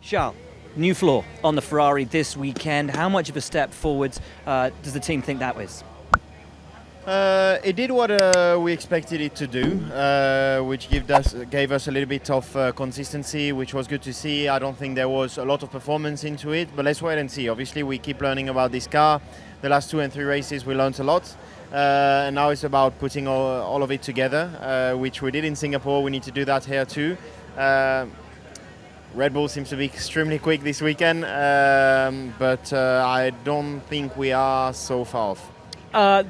Charles, new floor on the Ferrari this weekend. How much of a step forwards does the team think that was? It did what we expected it to do, which gave us a little bit of consistency, which was good to see. I don't think there was a lot of performance into it, but let's wait and see. Obviously, we keep learning about this car. The last 2 and 3 races, we learned a lot. And now it's about putting all of it together, which we did in Singapore. We need to do that here too. Red Bull seems to be extremely quick this weekend, but I don't think we are so far off.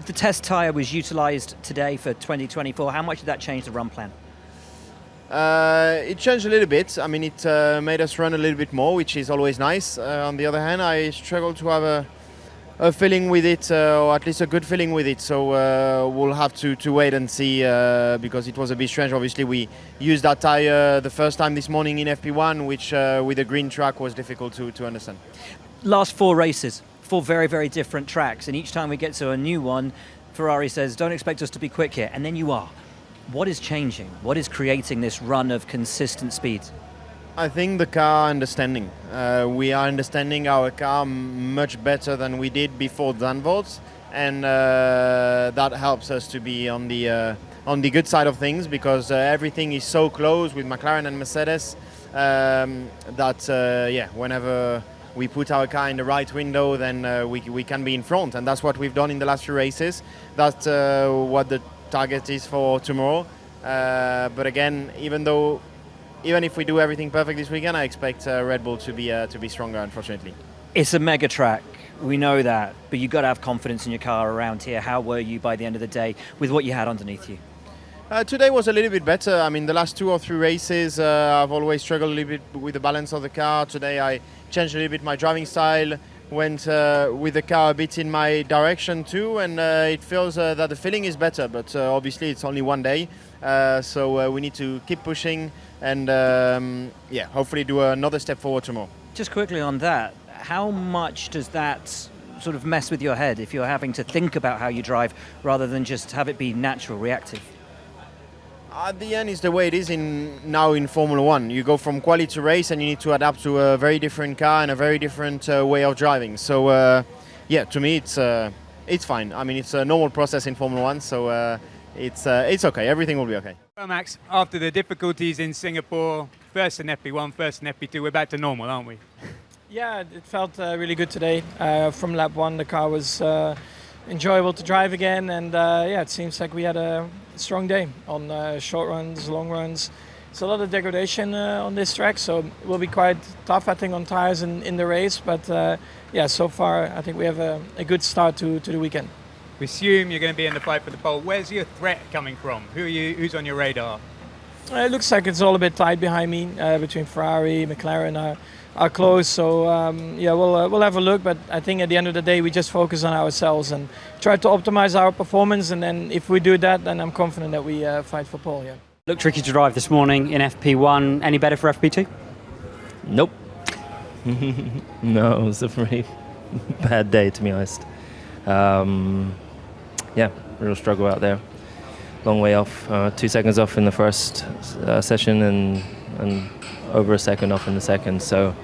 The test tyre was utilised today for 2024. How much did that change the run plan? It changed a little bit. I mean, it made us run a little bit more, which is always nice. On the other hand, I struggle to have a feeling with it, or at least a good feeling with it. So we'll have to wait and see, because it was a bit strange. Obviously, we used that tyre the first time this morning in FP1, which with a green track was difficult to understand. Last 4 races, 4 very, very different tracks. And each time we get to a new one, Ferrari says, don't expect us to be quick here. And then you are. What is changing? What is creating this run of consistent speed? I think the car understanding. We are understanding our car much better than we did before Zandvoort, and that helps us to be on the good side of things, because everything is so close with McLaren and Mercedes that whenever we put our car in the right window, then we can be in front, and that's what we've done in the last few races. That's what the target is for tomorrow. But again, even if we do everything perfect this weekend, I expect Red Bull to be stronger, unfortunately. It's a mega track, we know that, but you've got to have confidence in your car around here. How were you by the end of the day with what you had underneath you? Today was a little bit better. I mean, the last 2 or 3 races, I've always struggled a little bit with the balance of the car. Today I changed a little bit my driving style, went with the car a bit in my direction too, and it feels that the feeling is better, but obviously it's only one day, so we need to keep pushing and hopefully do another step forward tomorrow. Just quickly on that, how much does that sort of mess with your head if you're having to think about how you drive rather than just have it be natural, reactive? At the end, it's the way it is now in Formula One. You go from quali to race, and you need to adapt to a very different car and a very different way of driving. So, to me, it's fine. I mean, it's a normal process in Formula One, so it's okay. Everything will be okay. Well, Max, after the difficulties in Singapore, first in FP1, first in FP2, we're back to normal, aren't we? Yeah, it felt really good today. From lap 1, the car was enjoyable to drive again, and it seems like we had a strong day on short runs, long runs. It's a lot of degradation on this track, so it will be quite tough, I think, on tires in the race. But so far I think we have a good start to the weekend. We assume you're going to be in the fight for the pole. Where's your threat coming from? Who's on your radar? It looks like it's all a bit tight behind me, between Ferrari, McLaren are close. So we'll have a look. But I think at the end of the day, we just focus on ourselves and try to optimize our performance. And then if we do that, then I'm confident that we fight for pole. Yeah. Looked tricky to drive this morning in FP1. Any better for FP2? Nope. No, it was a very bad day, to be honest. Real struggle out there. Long way off, 2 seconds off in the first session and over a second off in the second. So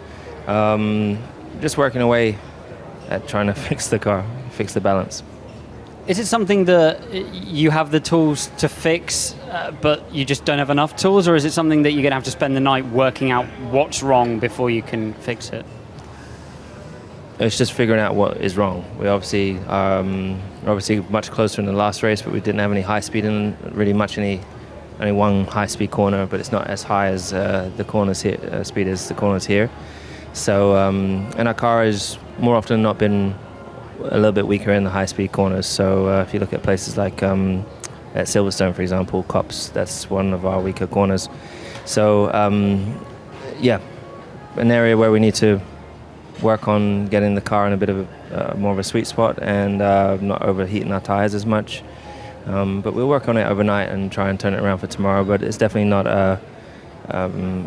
just working away at trying to fix the car, fix the balance. Is it something that you have the tools to fix, but you just don't have enough tools, or is it something that you're going to have to spend the night working out what's wrong before you can fix it? It's just figuring out what is wrong. We obviously much closer in the last race, but we didn't have any high speed in really much only one high speed corner, but it's not as high as the corners here, speed as the corners here. So and our car has more often than not been a little bit weaker in the high speed corners. So if you look at places like at Silverstone, for example, Copse, that's one of our weaker corners. So an area where we need to work on getting the car in a bit of more of a sweet spot and not overheating our tires as much. But we'll work on it overnight and try and turn it around for tomorrow. But it's definitely not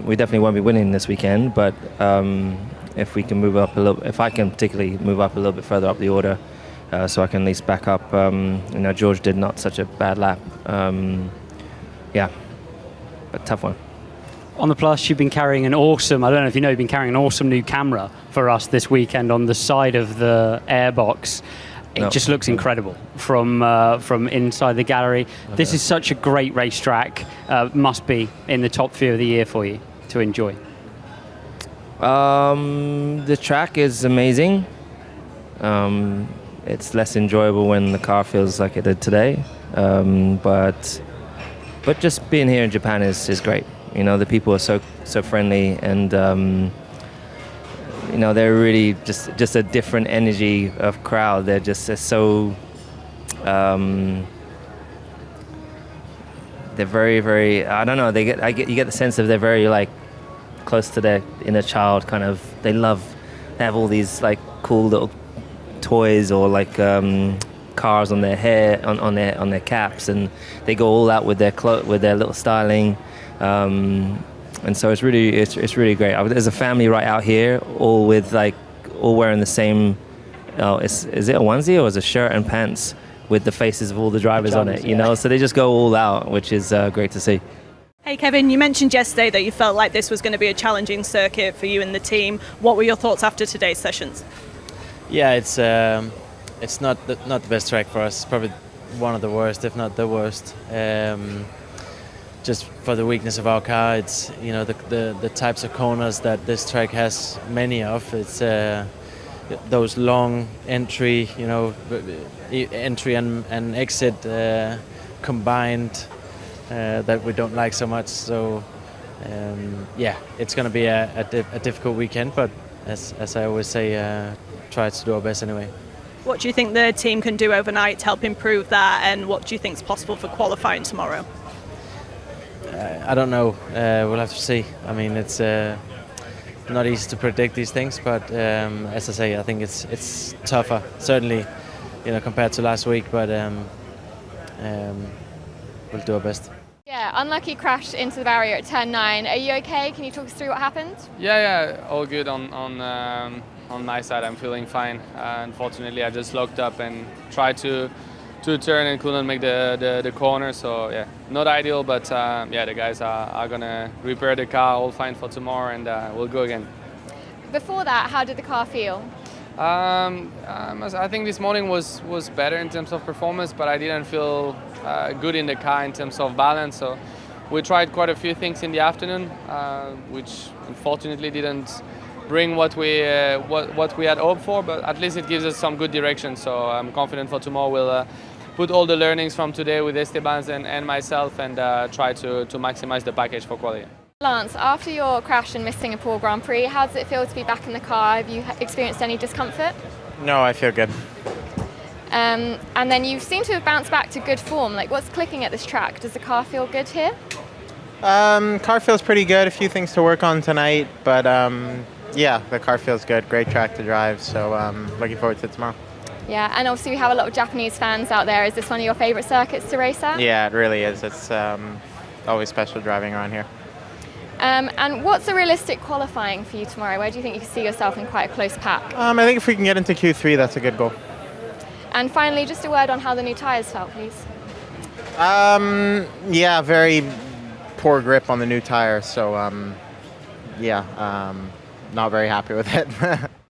we definitely won't be winning this weekend. But if we can move up a little, if I can particularly move up a little bit further up the order, so I can at least back up. George did not such a bad lap. But tough one. On the plus, you've been carrying an awesome, I don't know if you know, you've been carrying an awesome new camera for us this weekend on the side of the airbox. It just looks incredible from inside the gallery. Okay. This is such a great racetrack. Must be in the top few of the year for you to enjoy. The track is amazing. It's less enjoyable when the car feels like it did today. But just being here in Japan is great. You know, the people are so friendly, and you know, they're really just a different energy of crowd. They're so they're very, very, I don't know, you get the sense of they're very like close to their inner child kind of. They have all these like cool little toys or like cars on their hair, on their caps, and they go all out with their little styling. And so it's really great. There's a family right out here, all wearing the same. Is it a onesie or is it a shirt and pants with the faces of all the drivers on it? You know, so they just go all out, which is great to see. Hey Kevin, you mentioned yesterday that you felt like this was going to be a challenging circuit for you and the team. What were your thoughts after today's sessions? Yeah, it's not the best track for us. It's probably one of the worst, if not the worst. Just for the weakness of our car, it's, you know, the types of corners that this track has many of. It's those long entry, you know, entry and exit combined that we don't like so much. So yeah, it's going to be a difficult weekend, but as I always say, try to do our best anyway. What do you think the team can do overnight to help improve that, and what do you think is possible for qualifying tomorrow? I don't know. We'll have to see. I mean, it's not easy to predict these things, but as I say, I think it's tougher, certainly, you know, compared to last week. But we'll do our best. Yeah, unlucky crash into the barrier at turn 9. Are you okay? Can you talk us through what happened? Yeah, all good on my side. I'm feeling fine. Unfortunately, I just locked up and tried to turn and couldn't make the corner. So yeah, not ideal, but yeah, the guys are gonna repair the car, all fine for tomorrow, and we'll go again. Before that, how did the car feel? I think this morning was better in terms of performance, but I didn't feel good in the car in terms of balance. So we tried quite a few things in the afternoon, which unfortunately didn't bring what we had hoped for, but at least it gives us some good direction. So I'm confident for tomorrow. We'll put all the learnings from today with Esteban and myself, and try to maximize the package for quality. Lance, after your crash and missed Singapore Grand Prix, how does it feel to be back in the car? Have you experienced any discomfort? No, I feel good. And then you seem to have bounced back to good form. Like, what's clicking at this track? Does the car feel good here? Car feels pretty good. A few things to work on tonight, but yeah, the car feels good. Great track to drive, so looking forward to it tomorrow. Yeah, and obviously we have a lot of Japanese fans out there. Is this one of your favourite circuits to race at? Yeah, it really is. It's always special driving around here. And what's a realistic qualifying for you tomorrow? Where do you think you can see yourself in quite a close pack? I think if we can get into Q3, that's a good goal. And finally, just a word on how the new tyres felt, please. Yeah, very poor grip on the new tire, so yeah, not very happy with it.